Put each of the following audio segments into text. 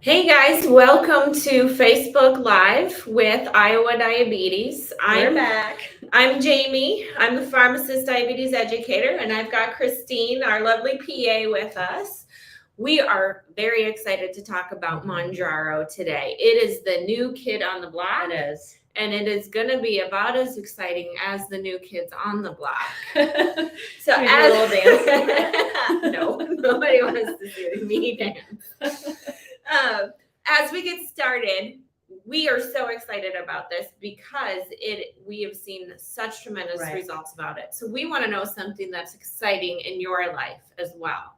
Hey guys, welcome to Facebook Live with Iowa Diabetes. We're back. I'm Jamie. I'm the pharmacist diabetes educator, and I've got Christine, our lovely PA, with us. We are very excited to talk about Manjaro today. It is the new kid on the block. It is. And it is going to be about as exciting as the new kids on the block. So as a little dance. No, nobody wants to see me dance. As we get started, we are so excited about this because we have seen such tremendous results about it. So we want to know something that's exciting in your life as well.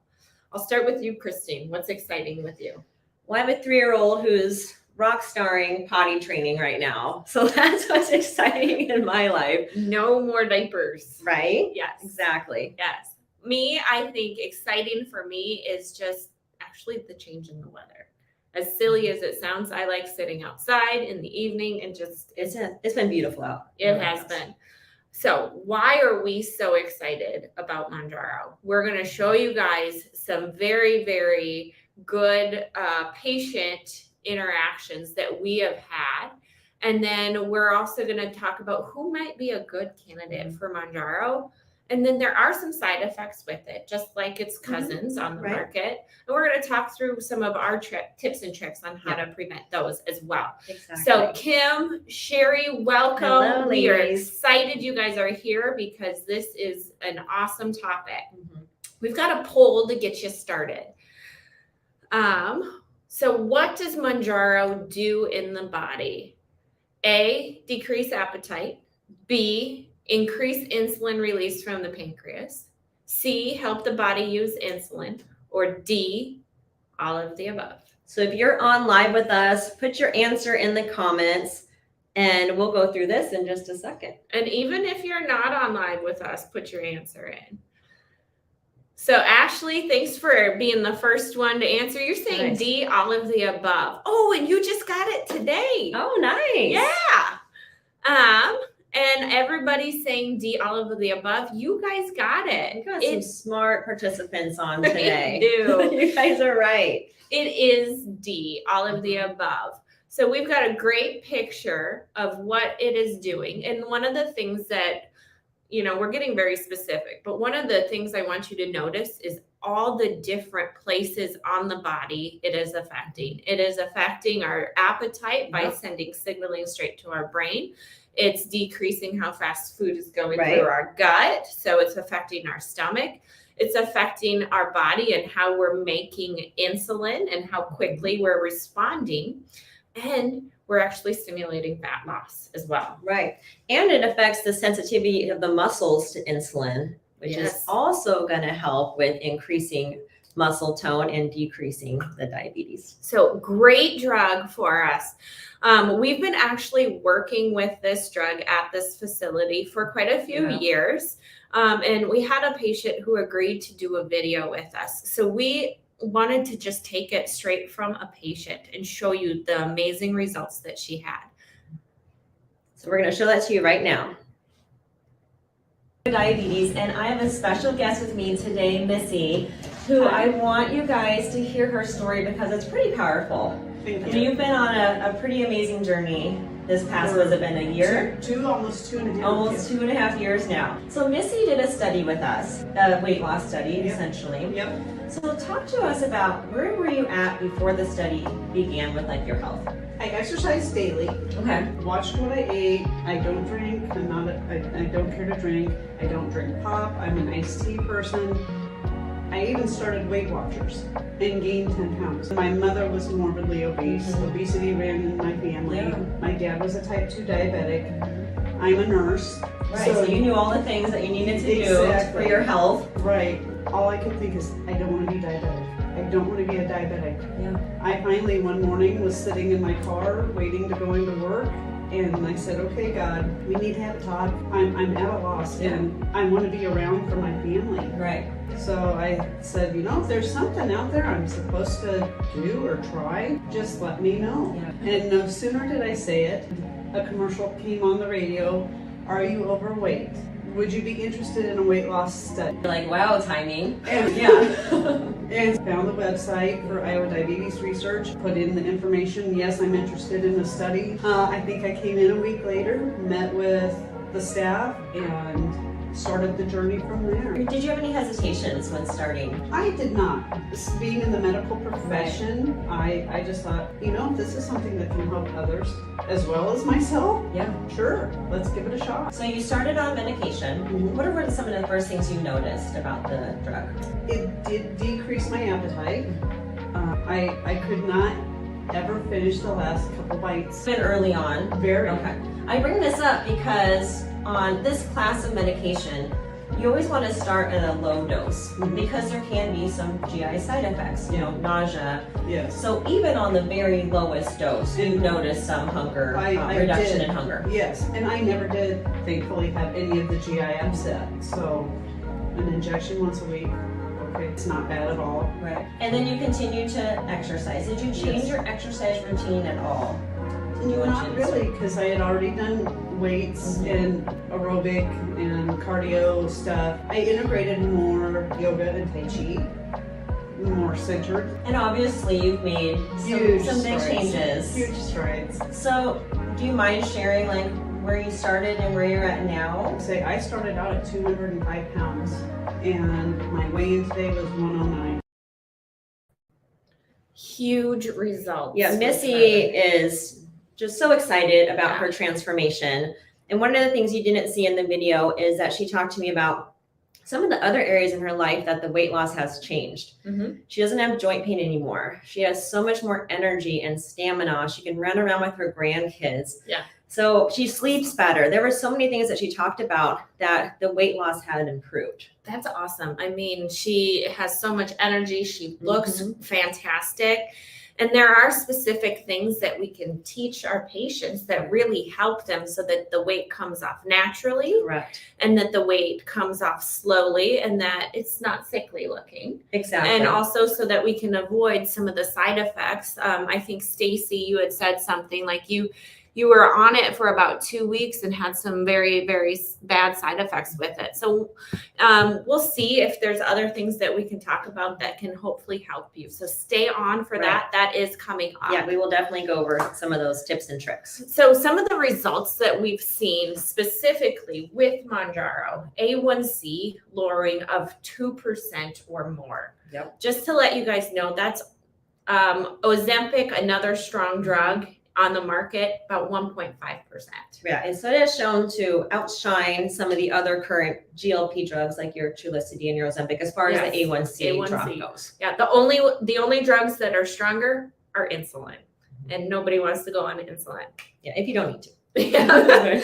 I'll start with you, Christine. What's exciting with you? Well, I have a 3-year-old who's rock starring potty training right now. So that's what's exciting in my life. No more diapers. Right? Yes. Exactly. Yes. Me, I think exciting for me is just actually the change in the weather. As silly as it sounds, I like sitting outside in the evening and just it's been beautiful out. It has been. So why are we so excited about Manjaro? We're going to show you guys some very, very good patient interactions that we have had. And then we're also going to talk about who might be a good candidate for Manjaro. And then there are some side effects with it, just like its cousins on the market. And we're going to talk through some of our tips and tricks on how to prevent those as well. Exactly. So Kim, Sherry, welcome. Hello, we are ladies. excited you guys are here because this is an awesome topic. We've got a poll to get you started. So what does Manjaro do in the body? A, decrease appetite. B, increase insulin release from the pancreas. C, help the body use insulin. Or D, all of the above. So if you're on live with us, put your answer in the comments and we'll go through this in just a second. And even if you're not on live with us, put your answer in. So Ashley, thanks for being the first one to answer. You're saying D, all of the above. Oh, and you just got it today. Oh, nice. Yeah. And everybody's saying D, all of the above. You guys got it. You got some smart participants on today. Do. You guys are right. It is D, all of the above. So we've got a great picture of what it is doing. And one of the things that, we're getting very specific, but one of the things I want you to notice is all the different places on the body it is affecting. It is affecting our appetite by sending signaling straight to our brain. It's decreasing how fast food is going through our gut. So it's affecting our stomach. It's affecting our body and how we're making insulin and how quickly we're responding. And we're actually stimulating fat loss as well. Right. And it affects the sensitivity of the muscles to insulin, which is also going to help with increasing muscle tone and decreasing the diabetes. So great drug for us. We've been actually working with this drug at this facility for quite a few years. And we had a patient who agreed to do a video with us. So we wanted to just take it straight from a patient and show you the amazing results that she had. So we're going to show that to you right now. Diabetes, and I have a special guest with me today, Missy, who I want you guys to hear her story because it's pretty powerful. Thank you. You've been on a pretty amazing journey. This past, has it been a year? Almost 2.5. Almost 2.5 years now. So Missy did a study with us, a weight loss study, essentially. Yep. So talk to us about where were you at before the study began with your health? I exercise daily. Okay. Watched what I ate. I don't drink. I don't care to drink. I don't drink pop. I'm an iced tea person. I even started Weight Watchers and gained 10 pounds. My mother was morbidly obese. Obesity ran in my family. My dad was a type 2 diabetic. I'm a nurse. Right, so you knew all the things that you needed to do for your health. Right. All I could think is, I don't want to be diabetic. I don't want to be a diabetic. Yeah. I finally one morning was sitting in my car waiting to go into work. And I said, okay, God, we need to have a talk. I'm at a loss and I want to be around for my family. Right. So I said, if there's something out there I'm supposed to do or try, just let me know. Yeah. And no sooner did I say it, a commercial came on the radio. Are you overweight? Would you be interested in a weight loss study? You're like, wow, timing. And and found the website for Iowa Diabetes Research, put in the information. Yes, I'm interested in the study. I think I came in a week later, met with the staff, and started the journey from there. Did you have any hesitations when starting? I did not. Being in the medical profession, I just thought, you know, if this is something that can help others as well as myself, Yeah. sure, let's give it a shot. So you started on medication. What were some of the first things you noticed about the drug? It did decrease my appetite. I could not ever finish the last couple bites. Been early on. Very. Okay. I bring this up because on this class of medication, you always want to start at a low dose because there can be some GI side effects, you know, nausea. Yes. So even on the very lowest dose, you notice some hunger, reduction did. in hunger. Yes, and I never did, thankfully, have any of the GI upset. So an injection once a week, okay, it's not bad at all. Right. And then you continue to exercise. Did you change your exercise routine at all? Did you want Not to really, because I had already done weights and aerobic and cardio stuff. I integrated more yoga and Tai Chi, more centered. And obviously you've made some big changes. Huge strides. So do you mind sharing like where you started and where you're at now? Say I started out at 205 pounds and my weigh-in today was 109. Huge results. Yeah, with Missy her. is just so excited about her transformation. And one of the things you didn't see in the video is that she talked to me about some of the other areas in her life that the weight loss has changed. She doesn't have joint pain anymore. She has so much more energy and stamina. She can run around with her grandkids. Yeah. So she sleeps better. There were so many things that she talked about that the weight loss had improved. That's awesome. I mean, she has so much energy. She looks fantastic. And there are specific things that we can teach our patients that really help them so that the weight comes off naturally. Correct. And that the weight comes off slowly and that it's not sickly looking. Exactly. And also so that we can avoid some of the side effects. I think Stacy, you had said something like you were on it for about 2 weeks and had some very, very bad side effects with it. So we'll see if there's other things that we can talk about that can hopefully help you. So stay on for that. That is coming up. Yeah, we will definitely go over some of those tips and tricks. So some of the results that we've seen specifically with Manjaro, A1C lowering of 2% or more. Yep. Just to let you guys know, that's Ozempic, another strong drug on the market, about 1.5%. Yeah, and so it has shown to outshine some of the other current GLP drugs like your Trulicity and your Ozempic as far as the A1C drop goes. Yeah, the only drugs that are stronger are insulin, and nobody wants to go on insulin. Yeah, if you don't need to. Yeah.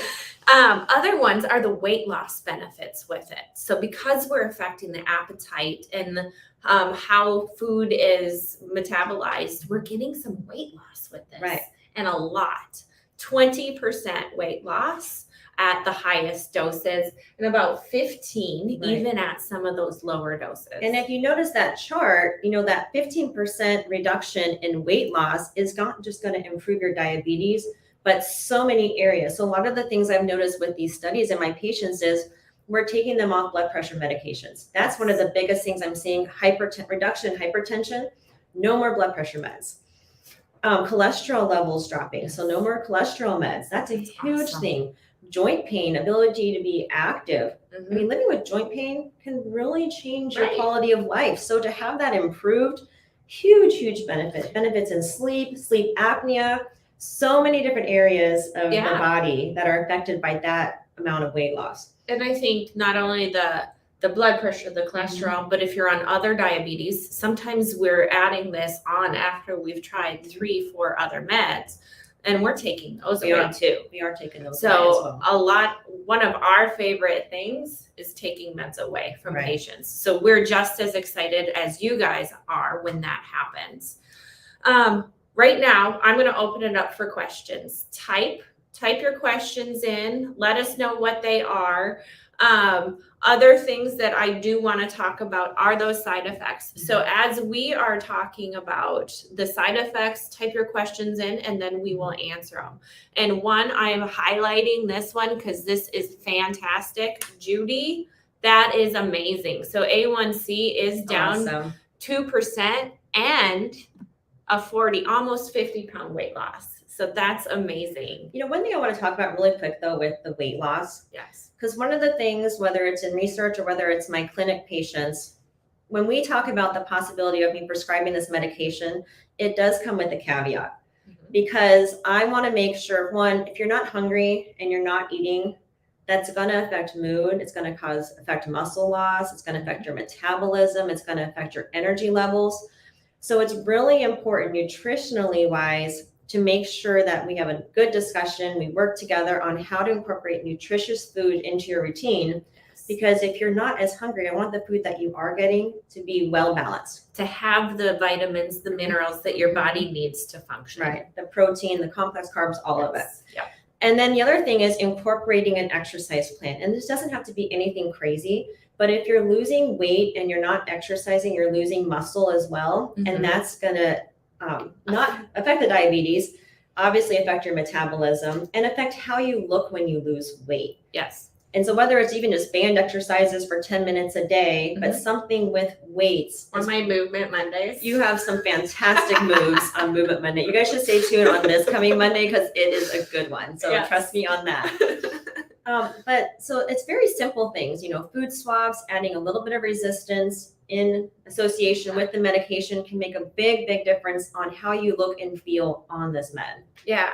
Other ones are the weight loss benefits with it. So because we're affecting the appetite and how food is metabolized, we're getting some weight loss with this. Right. And a lot. 20% weight loss at the highest doses and about 15 even at some of those lower doses. And if you notice that chart, you know that 15% reduction in weight loss is not just going to improve your diabetes, but so many areas. So a lot of the things I've noticed with these studies in my patients is we're taking them off blood pressure medications. That's one of the biggest things I'm seeing, reduction in hypertension, no more blood pressure meds. Cholesterol levels dropping, so no more cholesterol meds. That's a huge thing. Joint pain, ability to be active. I mean, living with joint pain can really change your quality of life. So to have that improved, huge benefit. Benefits in sleep apnea, so many different areas of the body that are affected by that amount of weight loss. And I think not only the blood pressure, the cholesterol, but if you're on other diabetes, sometimes we're adding this on after we've tried 3-4 other meds, and we're taking those away too. We are taking those so away as well. One of our favorite things is taking meds away from patients. So we're just as excited as you guys are when that happens. Right now, I'm going to open it up for questions. Type your questions in. Let us know what they are. Other things that I do want to talk about are those side effects. So as we are talking about the side effects, type your questions in and then we will answer them. And one, I am highlighting this one because this is fantastic. Judy, that is amazing. So A1C is down 2% and a 40, almost 50-pound weight loss. So that's amazing. You know, one thing I want to talk about really quick though with the weight loss, Yes. because one of the things, whether it's in research or whether it's my clinic patients, when we talk about the possibility of me prescribing this medication, it does come with a caveat. Because I want to make sure, one, if you're not hungry and you're not eating, that's going to affect mood. It's going to affect muscle loss. It's going to affect your metabolism. It's going to affect your energy levels. So it's really important nutritionally wise to make sure that we have a good discussion. We work together on how to incorporate nutritious food into your routine. Because if you're not as hungry, I want the food that you are getting to be well balanced. To have the vitamins, the minerals that your body needs to function. Right. The protein, the complex carbs, all of it. Yeah. And then the other thing is incorporating an exercise plan. And this doesn't have to be anything crazy, but if you're losing weight and you're not exercising, you're losing muscle as well. And that's going to not affect the diabetes, obviously affect your metabolism and affect how you look when you lose weight. Yes. And so whether it's even just band exercises for 10 minutes a day, but something with weights. Or my movement Mondays. You have some fantastic moves on Movement Monday. You guys should stay tuned on this coming Monday because it is a good one. So trust me on that. But so it's very simple things, you know, food swaps, adding a little bit of resistance in association with the medication can make a big, big difference on how you look and feel on this med. Yeah.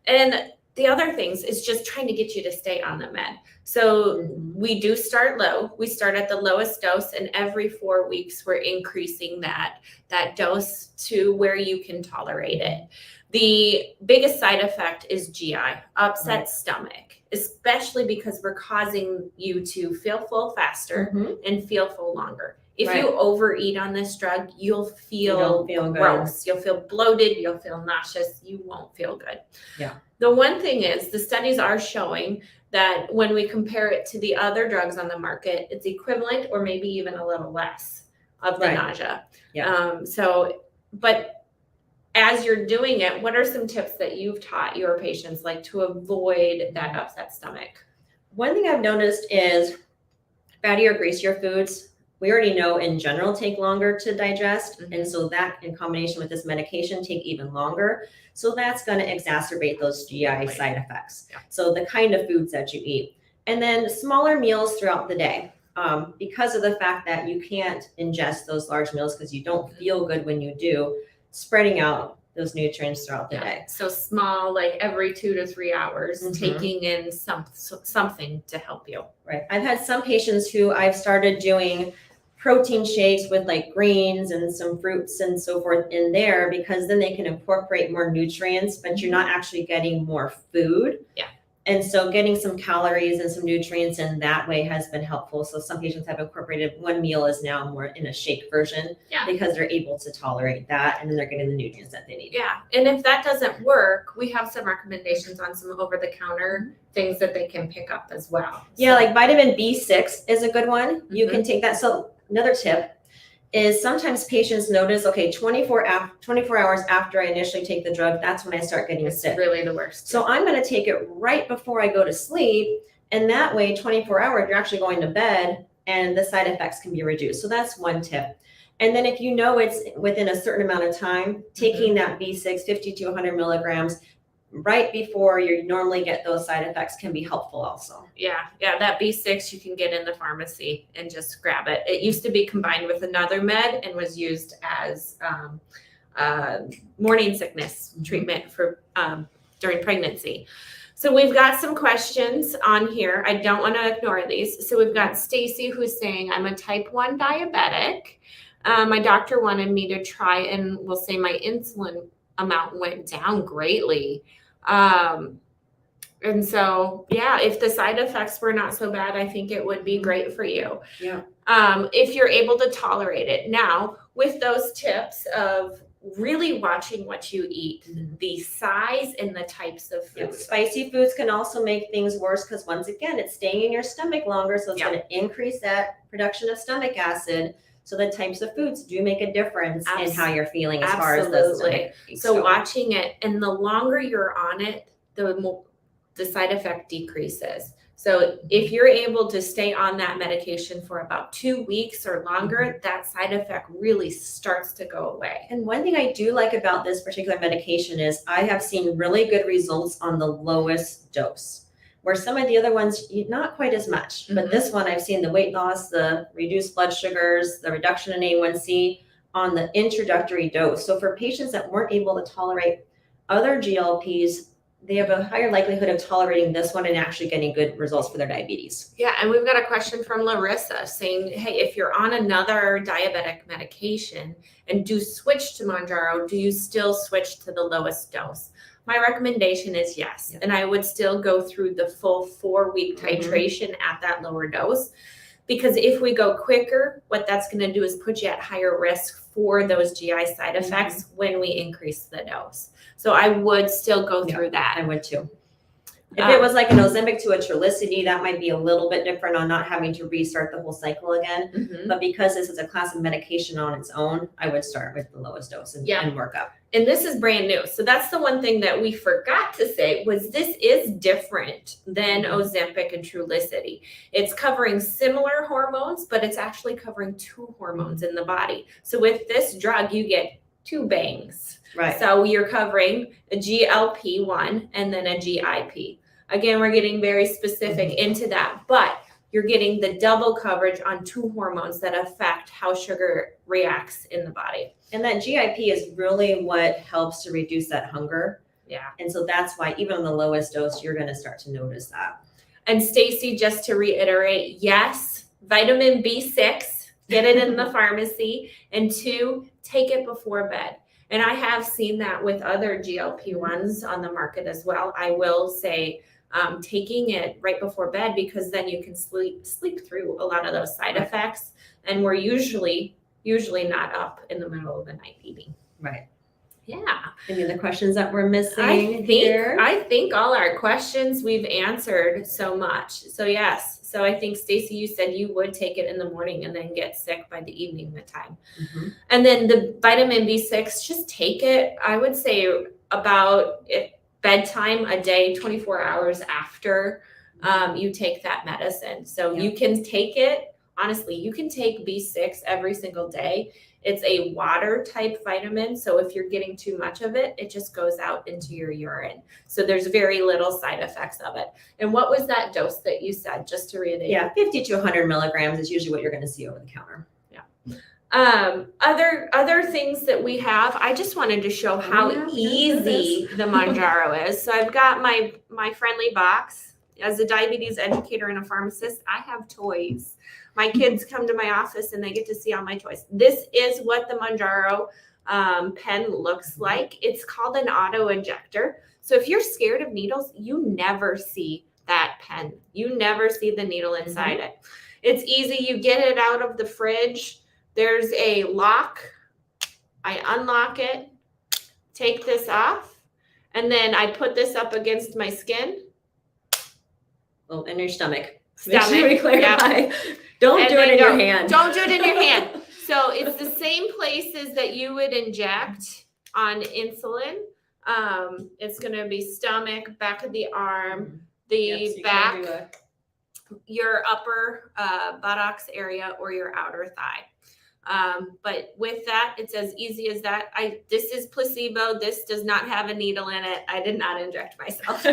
And the other things is just trying to get you to stay on the med. So we do start low. We start at the lowest dose, and every 4 weeks we're increasing that dose to where you can tolerate it. The biggest side effect is GI, upset stomach, especially because we're causing you to feel full faster and feel full longer. If you overeat on this drug, you'll feel gross. You'll feel bloated. You'll feel nauseous. You won't feel good. Yeah. The one thing is the studies are showing that when we compare it to the other drugs on the market, it's equivalent or maybe even a little less of the nausea. Yeah. But as you're doing it, what are some tips that you've taught your patients like to avoid that upset stomach? One thing I've noticed is fatty or greasier foods, we already know in general take longer to digest. And so that in combination with this medication take even longer. So that's going to exacerbate those GI side effects. Yeah. So the kind of foods that you eat. And then smaller meals throughout the day. Because of the fact that you can't ingest those large meals because you don't feel good when you do, spreading out those nutrients throughout the day. So small, like every 2 to 3 hours, taking in something to help you. Right. I've had some patients who I've started doing protein shakes with like greens and some fruits and so forth in there because then they can incorporate more nutrients, but you're not actually getting more food. Yeah. And so getting some calories and some nutrients in that way has been helpful. So some patients have incorporated one meal is now more in a shake version because they're able to tolerate that and then they're getting the nutrients that they need. Yeah. And if that doesn't work, we have some recommendations on some over-the-counter things that they can pick up as well. Yeah, like vitamin B6 is a good one. You can take that. So another tip is sometimes patients notice, okay, 24 hours after I initially take the drug, that's when I start getting sick. Really the worst. So I'm going to take it right before I go to sleep. And that way, 24 hours, you're actually going to bed and the side effects can be reduced. So that's one tip. And then if you know it's within a certain amount of time, taking that B6, 50 to 100 milligrams, right before you normally get those side effects can be helpful also. Yeah, that B6 you can get in the pharmacy and just grab it. It used to be combined with another med and was used as morning sickness treatment for during pregnancy. So we've got some questions on here. I don't want to ignore these. So we've got Stacy who's saying, I'm a type 1 diabetic. My doctor wanted me to try and we'll say my insulin amount went down greatly. And so, if the side effects were not so bad, I think it would be great for you. Yeah. If you're able to tolerate it. Now, with those tips of really watching what you eat, the size and the types of food. Yeah. Spicy foods can also make things worse because once again, it's staying in your stomach longer. So it's going to increase that production of stomach acid. So the types of foods do make a difference in how you're feeling as far as the stomach. So watching it, and the longer you're on it, the side effect decreases. So if you're able to stay on that medication for about 2 weeks or longer, that side effect really starts to go away. And one thing I do like about this particular medication is I have seen really good results on the lowest dose, where some of the other ones, not quite as much. But this one, I've seen the weight loss, the reduced blood sugars, the reduction in A1C on the introductory dose. So for patients that weren't able to tolerate other GLPs, they have a higher likelihood of tolerating this one and actually getting good results for their diabetes. Yeah, and we've got a question from Larissa saying, hey, if you're on another diabetic medication and do switch to Manjaro, do you still switch to the lowest dose? My recommendation is yes. And I would still go through the full 4-week titration at that lower dose. Because if we go quicker, what that's going to do is put you at higher risk for those GI side effects when we increase the dose. So I would still go through that. I would too. If it was like an Ozempic to a Trulicity, that might be a little bit different on not having to restart the whole cycle again. But because this is a class of medication on its own, I would start with the lowest dose and work up. And this is brand new. So that's the one thing that we forgot to say was this is different than Ozempic and Trulicity. It's covering similar hormones, but it's actually covering 2 hormones in the body. So with this drug, you get 2 bangs. Right. So you're covering a GLP-1 and then a GIP. Again, we're getting very specific into that, but you're getting the double coverage on 2 hormones that affect how sugar reacts in the body. And that GIP is really what helps to reduce that hunger. Yeah. And so that's why even on the lowest dose, you're going to start to notice that. And Stacy, just to reiterate, yes, vitamin B6, get it in the pharmacy. And 2, take it before bed. And I have seen that with other GLP-1s on the market as well. I will say taking it right before bed because then you can sleep through a lot of those side effects. And we're usually not up in the middle of the night eating. Right. Yeah. Any other questions that we're missing here? I think all our questions we've answered so much. So yes. So I think Stacy, you said you would take it in the morning and then get sick by the evening time. And then the vitamin B6, just take it. I would say about bedtime a day, 24 hours after you take that medicine. So you can take it. Honestly, you can take B6 every single day. It's a water type vitamin. So if you're getting too much of it, it just goes out into your urine. So there's very little side effects of it. And what was that dose that you said, just to reiterate? Yeah, 50 to 100 milligrams is usually what you're going to see over the counter. Yeah. Other things that we have, I just wanted to show how easy the Manjaro is. So I've got my friendly box. As a diabetes educator and a pharmacist, I have toys. My kids come to my office and they get to see all my toys. This is what the Manjaro pen looks like. It's called an auto injector. So if you're scared of needles, you never see that pen. You never see the needle inside it. It's easy. You get it out of the fridge. There's a lock. I unlock it, take this off, and then I put this up against my skin. Well, in your stomach. Make sure we clarify. Yep. Don't do it in your hand. Don't do it in your hand. So it's the same places that you would inject on insulin. It's going to be stomach, back of the arm, the back, your upper buttocks area, or your outer thigh. But with that, it's as easy as that. This is placebo. This does not have a needle in it. I did not inject myself.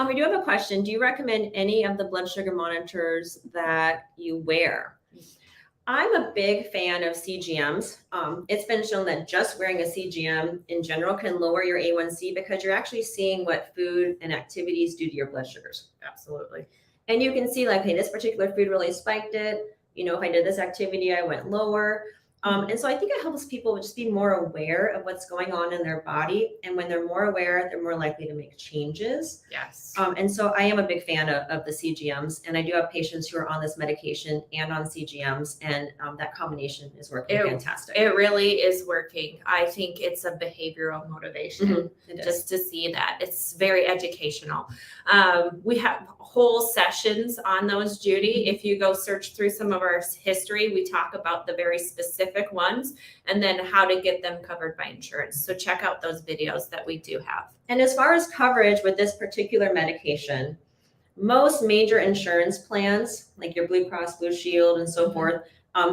We do have a question. Do you recommend any of the blood sugar monitors that you wear? I'm a big fan of CGMs. It's been shown that just wearing a CGM in general can lower your A1C because you're actually seeing what food and activities do to your blood sugars. Absolutely. And you can see like, hey, this particular food really spiked it. You know, if I did this activity, I went lower. And so I think it helps people just be more aware of what's going on in their body. And when they're more aware, they're more likely to make changes. Yes. And so I am a big fan of the CGMs. And I do have patients who are on this medication and on CGMs. And that combination is working fantastic. It really is working. I think it's a behavioral motivation just to see that. It's very educational. We have whole sessions on those, Judy. If you go search through some of our history, we talk about the very specific ones and then how to get them covered by insurance. So check out those videos that we do have. And as far as coverage with this particular medication, Most major insurance plans, like your Blue Cross Blue Shield and so forth,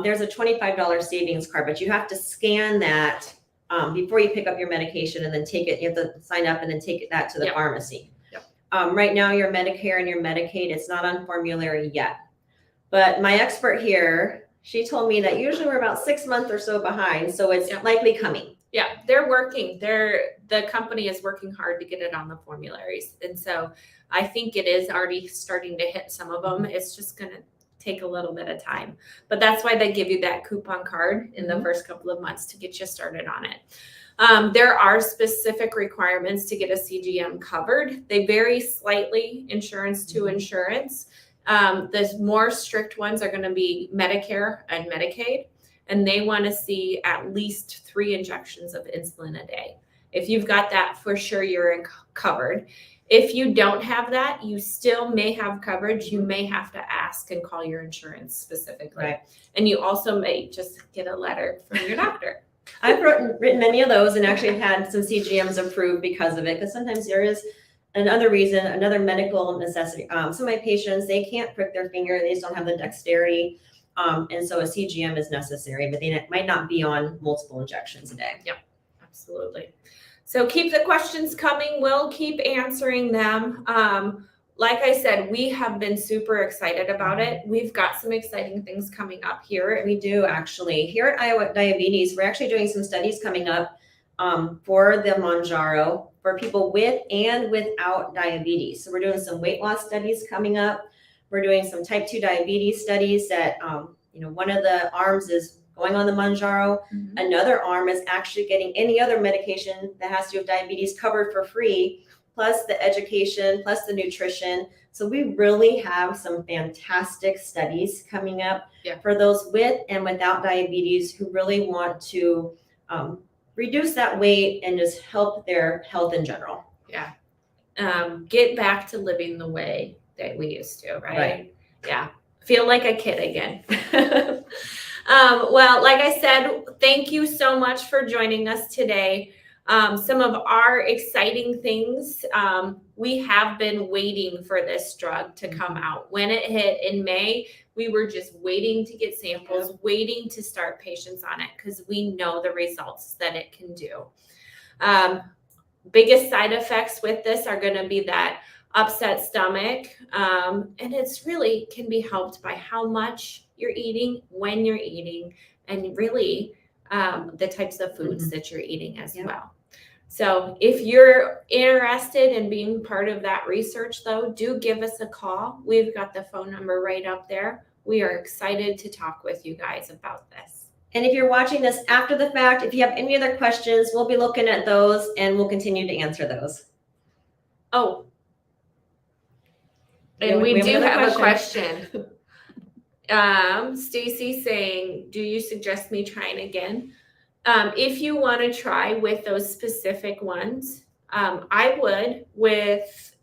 there's a $25 savings card, but you have to scan that before you pick up your medication and then take it. You have to sign up and then take that to the Yep. pharmacy. Yep. Right now, your Medicare and your Medicaid, it's not on formulary yet. But my expert here, she told me that usually we're about 6 months or so behind, so it's Yep. likely coming. Yeah, they're working. The company is working hard to get it on the formularies. And so I think it is already starting to hit some of them. It's just going to take a little bit of time. But that's why they give you that coupon card in the first couple of months to get you started on it. There are specific requirements to get a CGM covered. They vary slightly insurance to insurance. The more strict ones are going to be Medicare and Medicaid, and they want to see at least 3 injections of insulin a day. If you've got that, for sure you're covered. If you don't have that, you still may have coverage. You may have to ask and call your insurance specifically. Right. And you also may just get a letter from your doctor. I've written many of those and actually had some CGMs approved because of it, because sometimes there is another reason, another medical necessity. Some of my patients, they can't prick their finger. They just don't have the dexterity. And so a CGM is necessary, but they might not be on multiple injections a day. Absolutely. So keep the questions coming. We'll keep answering them. Like I said, we have been super excited about it. We've got some exciting things coming up here. We do actually. Here at Iowa Diabetes, we're actually doing some studies coming up for the Manjaro for people with and without diabetes. So we're doing some weight loss studies coming up. We're doing some type 2 diabetes studies that, one of the arms is going on the Manjaro. Another arm is actually getting any other medication that has to do with diabetes covered for free, plus the education, plus the nutrition. So we really have some fantastic studies coming up for those with and without diabetes who really want to reduce that weight and just help their health in general. Yeah. Get back to living the way that we used to, right? Yeah. Feel like a kid again. Well, like I said, thank you so much for joining us today. Some of our exciting things, we have been waiting for this drug to come out. When it hit in May, we were just waiting to get samples, waiting to start patients on it because we know the results that it can do. Biggest side effects with this are going to be that upset stomach, and it's really can be helped by how much you're eating, when you're eating, and really the types of foods that you're eating as well. So if you're interested in being part of that research, though, do give us a call. We've got the phone number right up there. We are excited to talk with you guys about this. And if you're watching this after the fact, if you have any other questions, we'll be looking at those and we'll continue to answer those. Oh, and we do have a question. Stacy saying, do you suggest me trying again? If you want to try with those specific ones, I would with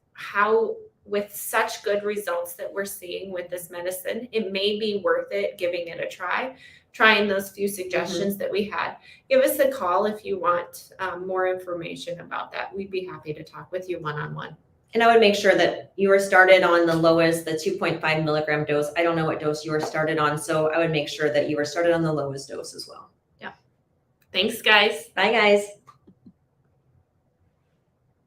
such good results that we're seeing with this medicine, it may be worth it giving it a try, trying those few suggestions that we had. Give us a call if you want more information about that. We'd be happy to talk with you one-on-one. And I would make sure that you were started on the lowest, the 2.5 milligram dose. I don't know what dose you were started on, so I would make sure that you were started on the lowest dose as well. Yeah. Thanks, guys. Bye, guys.